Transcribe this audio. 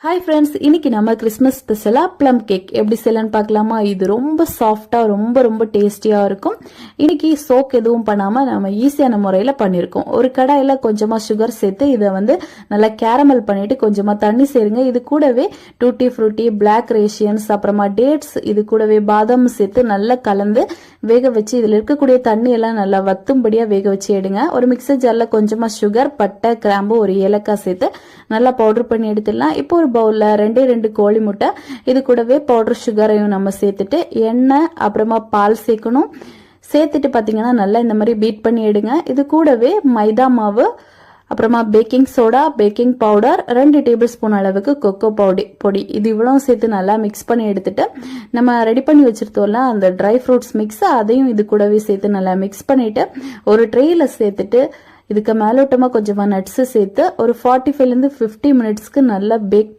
Hi friends, இன்னைக்கு நம்ம Christmas ஸ்பெஷலா ப்ளம் கேக் எப்படி செய்யலாம்னு பார்க்கலாமா? இது ரொம்ப சாஃப்டா ரொம்ப டேஸ்டியா இருக்கும். இன்னைக்கு சோக் எதுவும் பண்ணாம நம்ம ஈஸியான முறையில பண்ணிருக்கோம். ஒரு கடாயில கொஞ்சமா சுகர் சேர்த்து இதை நல்லா கேரமல் பண்ணிட்டு கொஞ்சமா தண்ணி சேருங்க. இது கூடவே டூட்டி ஃப்ரூட்டி, பிளாக் ரேஷியன்ஸ், அப்புறமா டேட்ஸ், இது கூடவே பாதாம் சேர்த்து நல்லா கலந்து வேக வச்சு இதுல இருக்கக்கூடிய தண்ணி எல்லாம் நல்லா வத்தும்படியா வேக வச்சு எடுங்க. ஒரு மிக்சர் ஜார்ல கொஞ்சமா சுகர், பட்டை, கிராம்பு, ஒரு ஏலக்காய் சேர்த்து நல்லா பவுடர் பண்ணி எடுத்துடலாம். இப்போ ஒரு பவுல்ல 2 கோழி முட்டை, இது கூடவே பவுடர் சுகரையும் நம்ம சேர்த்துட்டு எண்ணெய் அப்புறமா பால் சேர்க்கணும். சேர்த்துட்டு பாத்தீங்கன்னா நல்லா இந்த மாதிரி பீட் பண்ணி எடுங்க. இது கூடவே மைதா மாவு, அப்புறமா baking soda, baking powder, 2 table spoon அளவுக்கு கொக்கோ பொடி, இது இவ்வளவு சேர்த்து நல்லா மிக்ஸ் பண்ணி எடுத்துட்டு நம்ம ரெடி பண்ணி வச்சிருத்தோம்ல அந்த ட்ரை ஃப்ரூட்ஸ் மிக்ஸ், அதையும் இது கூடவே சேர்த்து நல்லா மிக்ஸ் பண்ணிட்டு ஒரு ட்ரேல சேர்த்துட்டு இதுக்கு மேலோட்டமா கொஞ்சமா நட்ஸ் சேர்த்து ஒரு 45 to 50 மினிட்ஸ்க்கு நல்லா பேக்